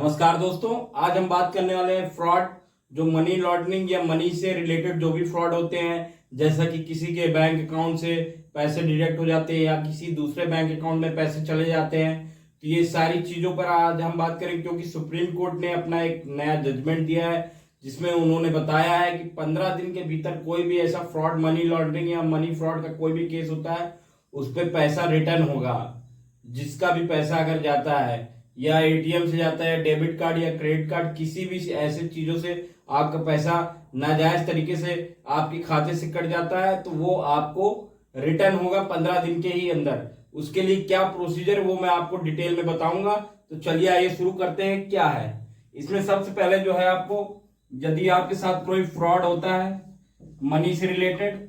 नमस्कार दोस्तों, आज हम बात करने वाले हैं फ्रॉड। जो मनी लॉन्ड्रिंग या मनी से रिलेटेड जो भी फ्रॉड होते हैं, जैसा कि किसी के बैंक अकाउंट से पैसे डिडक्ट हो जाते हैं या किसी दूसरे बैंक अकाउंट में पैसे चले जाते हैं। तो ये सारी चीजों पर आज हम बात करेंगे, क्योंकि सुप्रीम कोर्ट ने अपना एक नया जजमेंट दिया है जिसमें उन्होंने बताया है कि 15 दिन के भीतर कोई भी ऐसा फ्रॉड, मनी लॉन्ड्रिंग या मनी फ्रॉड का कोई भी केस होता है उस पर पैसा रिटर्न होगा। जिसका भी पैसा अगर जाता है या एटीएम से जाता है, डेबिट कार्ड या क्रेडिट कार्ड, किसी भी ऐसे चीजों से आपका पैसा नाजायज तरीके से आपके खाते से कट जाता है तो वो आपको रिटर्न होगा 15 दिन के ही अंदर। उसके लिए क्या प्रोसीजर वो मैं आपको डिटेल में बताऊंगा। तो चलिए आइए शुरू करते हैं। क्या है इसमें, सबसे पहले जो है आपको, यदि आपके साथ कोई फ्रॉड होता है मनी से रिलेटेड,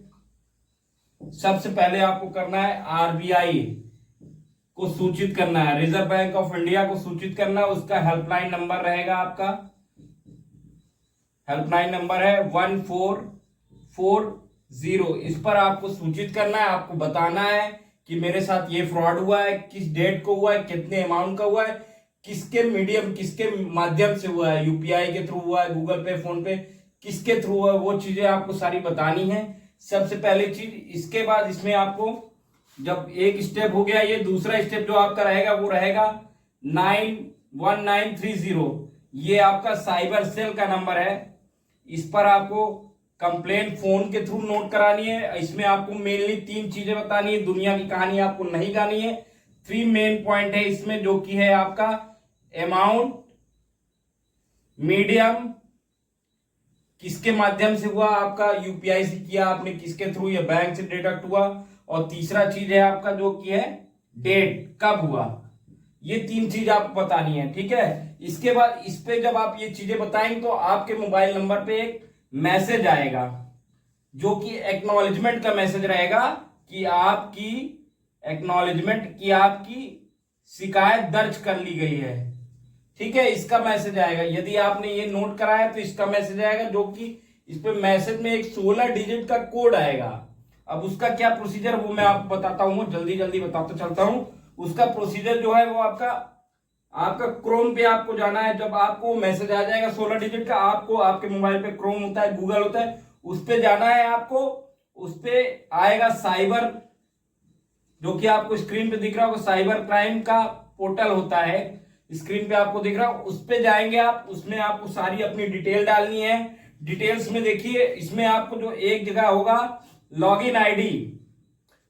सबसे पहले आपको करना है आरबीआई को सूचित करना है, रिजर्व बैंक ऑफ इंडिया को सूचित करना है। उसका हेल्पलाइन नंबर रहेगा, आपका हेल्पलाइन नंबर है 1440। इस पर आपको सूचित करना है, आपको बताना है कि मेरे साथ ये फ्रॉड हुआ है, किस डेट को हुआ है, कितने अमाउंट का हुआ है, किसके मीडियम, किसके माध्यम से हुआ है, यूपीआई के थ्रू हुआ है, गूगल पे, फोन पे, किसके थ्रू हुआ है, वो चीजें आपको सारी बतानी है सबसे पहली चीज। इसके बाद इसमें आपको, जब एक स्टेप हो गया, ये दूसरा स्टेप जो आपका रहेगा वो रहेगा 91930। ये आपका साइबर सेल का नंबर है। इस पर आपको कंप्लेंट फोन के थ्रू नोट करानी है। इसमें आपको मेनली 3 चीजें बतानी है, दुनिया की कहानी आपको नहीं गानी है। 3 मेन पॉइंट है इसमें, जो कि है आपका अमाउंट, मीडियम, किसके माध्यम से हुआ, आपका यूपीआई से किया आपने, किसके थ्रू, या बैंक से डिडक्ट हुआ, और तीसरा चीज है आपका जो कि है डेट, कब हुआ। ये 3 चीज आपको बतानी है, ठीक है। इसके बाद इस पे जब आप ये चीजें बताएंगे तो आपके मोबाइल नंबर पे एक मैसेज आएगा जो कि एक्नॉलेजमेंट का मैसेज रहेगा कि आपकी एक्नॉलेजमेंट की आपकी शिकायत दर्ज कर ली गई है, ठीक है। इसका मैसेज आएगा, यदि आपने ये नोट कराया तो इसका मैसेज आएगा, जो कि इस पे मैसेज में एक 16 डिजिट का कोड आएगा। अब उसका क्या प्रोसीजर वो मैं आपको बताता हूं, जल्दी जल्दी बताता चलता हूं। उसका प्रोसीजर जो है वो आपका क्रोम पे आपको जाना है। जब आपको मैसेज आ जाएगा 16 डिजिट का, आपको आपके मोबाइल पे क्रोम होता है, गूगल होता है, उस पे जाना है आपको। उस पे आएगा साइबर, जो कि आपको स्क्रीन पे दिख रहा होगा, साइबर क्राइम का पोर्टल होता है, स्क्रीन पे आपको दिख रहा है। उस पे जाएंगे आप, उसमें आपको सारी अपनी डिटेल डालनी है। डिटेल्स में देखिए, इसमें आपको जो एक जगह होगा लॉगिन आईडी,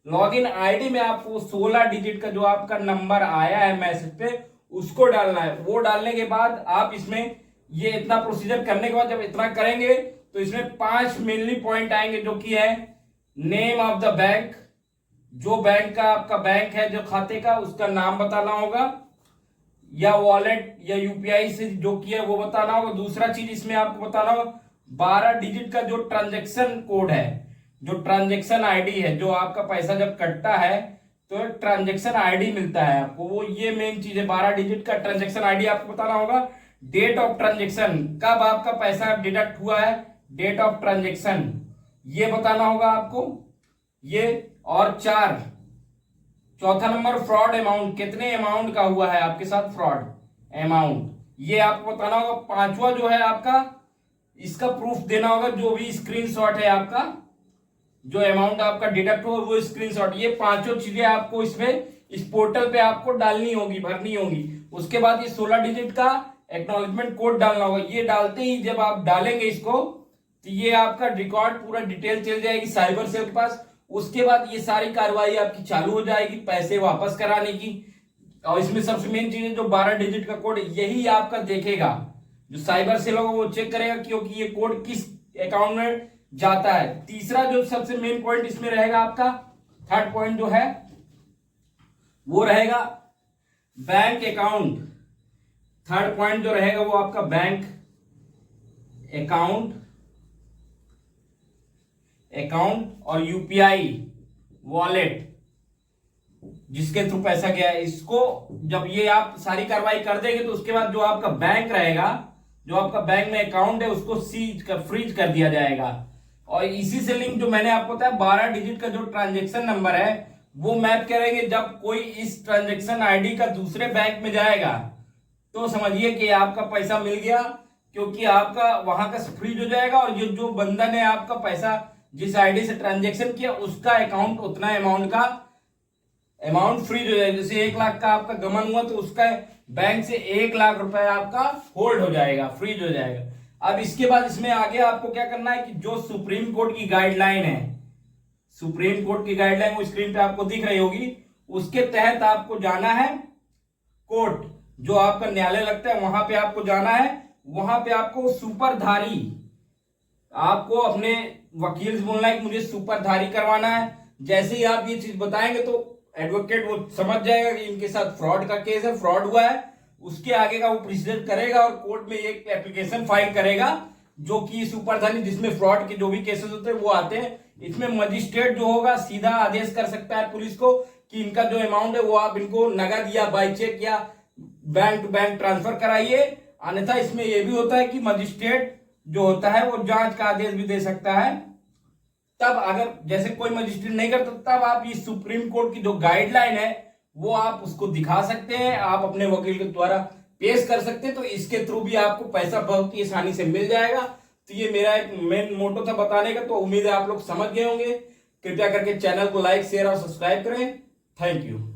लॉगिन आईडी में आपको 16 डिजिट का जो आपका नंबर आया है मैसेज पे, उसको डालना है। वो डालने के बाद आप इसमें ये इतना प्रोसीजर करने के बाद जब इतना करेंगे तो इसमें 5 मेनली पॉइंट आएंगे, जो कि है नेम ऑफ द बैंक, जो बैंक का आपका बैंक है, जो खाते का, उसका नाम बताना होगा, या वॉलेट या यूपीआई से जो किया वो बताना होगा। दूसरा चीज इसमें आपको बताना होगा 12 डिजिट का जो ट्रांजैक्शन कोड है, जो ट्रांजैक्शन आईडी है, जो आपका पैसा जब कटता है तो ट्रांजैक्शन आईडी मिलता है आपको, वो ये मेन चीज है। 12 डिजिट का ट्रांजैक्शन आईडी आपको बताना होगा। डेट ऑफ ट्रांजैक्शन, कब आपका पैसा डिडक्ट हुआ है, डेट ऑफ ट्रांजैक्शन ये बताना होगा आपको ये। और चौथा नंबर फ्रॉड अमाउंट, कितने अमाउंट का हुआ है आपके साथ फ्रॉड अमाउंट, ये आपको बताना होगा। 5वां जो है आपका, इसका प्रूफ देना होगा, जो भी स्क्रीनशॉट है आपका, जो अमाउंट आपका डिडक्ट हुआ वो स्क्रीनशॉट। ये 5 चीजें आपको इसमें, इस पोर्टल पे आपको डालनी होगी, भरनी होगी। उसके बाद ये 16 डिजिट का एक्नॉलेजमेंट कोड डालना होगा। ये डालते ही जब आप डालेंगे इसको तो ये आपका रिकॉर्ड पूरा डिटेल चल जाएगी साइबर सेल के पास। उसके बाद ये सारी कार्रवाई आपकी चालू हो जाएगी पैसे वापस कराने की। और इसमें सबसे मेन चीज है जो 12 डिजिट का कोड, यही आपका देखेगा, जो साइबर सेल होगा वो चेक करेगा क्योंकि ये कोड किस अकाउंट में जाता है। तीसरा जो सबसे मेन पॉइंट इसमें रहेगा आपका, थर्ड पॉइंट जो है वो रहेगा बैंक अकाउंट। थर्ड पॉइंट जो रहेगा वो आपका बैंक अकाउंट और यूपीआई वॉलेट, जिसके थ्रू पैसा गया है। इसको जब ये आप सारी कार्रवाई कर देंगे तो उसके बाद जो आपका बैंक रहेगा, जो आपका बैंक में अकाउंट है, उसको फ्रीज कर दिया जाएगा। और इसी से लिंक जो मैंने आपको बताया 12 डिजिट का जो ट्रांजैक्शन नंबर है वो मैप करेंगे। जब कोई इस ट्रांजैक्शन आईडी का दूसरे बैंक में जाएगा तो समझिए कि आपका पैसा मिल गया, क्योंकि आपका वहां का फ्रीज हो जाएगा और ये जो बंदा ने आपका पैसा जिस आईडी से ट्रांजेक्शन किया उसका अकाउंट उतना अमाउंट फ्रीज हो जाएगा। जैसे 1 लाख का आपका गमन हुआ तो उसका बैंक से 1 लाख रुपए आपका होल्ड हो जाएगा, फ्रीज हो जाएगा। अब इसके बाद इसमें आगे आपको क्या करना है कि जो सुप्रीम कोर्ट की गाइडलाइन है, सुप्रीम कोर्ट की गाइडलाइन वो स्क्रीन पे आपको दिख रही होगी, उसके तहत आपको जाना है कोर्ट, जो आपका न्यायालय लगता है वहां पे आपको जाना है। वहां पे आपको सुपरधारी, आपको अपने वकील से बोलना है कि मुझे सुपरधारी करवाना है। जैसे ही आप ये चीज बताएंगे तो एडवोकेट वो समझ जाएगा कि इनके साथ फ्रॉड का केस है, फ्रॉड हुआ है। उसके आगे का वो प्रोसीजर करेगा और कोर्ट में एक एप्लीकेशन फाइल करेगा, जो कि सुपरधारी जिसमें फ्रॉड के जो भी केसेस होते हैं वो आते हैं। इसमें मजिस्ट्रेट जो होगा सीधा आदेश कर सकता है पुलिस को कि इनका जो अमाउंट है वो आप इनको नगद या बाय चेक या बैंक टू बैंक ट्रांसफर कराइए। अन्यथा इसमें यह भी होता है कि मजिस्ट्रेट जो होता है वो जांच का आदेश भी दे सकता है। तब अगर जैसे कोई मजिस्ट्रेट नहीं करता तब आप ये सुप्रीम कोर्ट की जो गाइडलाइन है वो आप उसको दिखा सकते हैं, आप अपने वकील के द्वारा पेश कर सकते हैं। तो इसके थ्रू भी आपको पैसा बहुत ही आसानी से मिल जाएगा। तो ये मेरा एक मेन मोटो था बताने का। तो उम्मीद है आप लोग समझ गए होंगे। कृपया करके चैनल को लाइक शेयर और सब्सक्राइब करें। Thank you.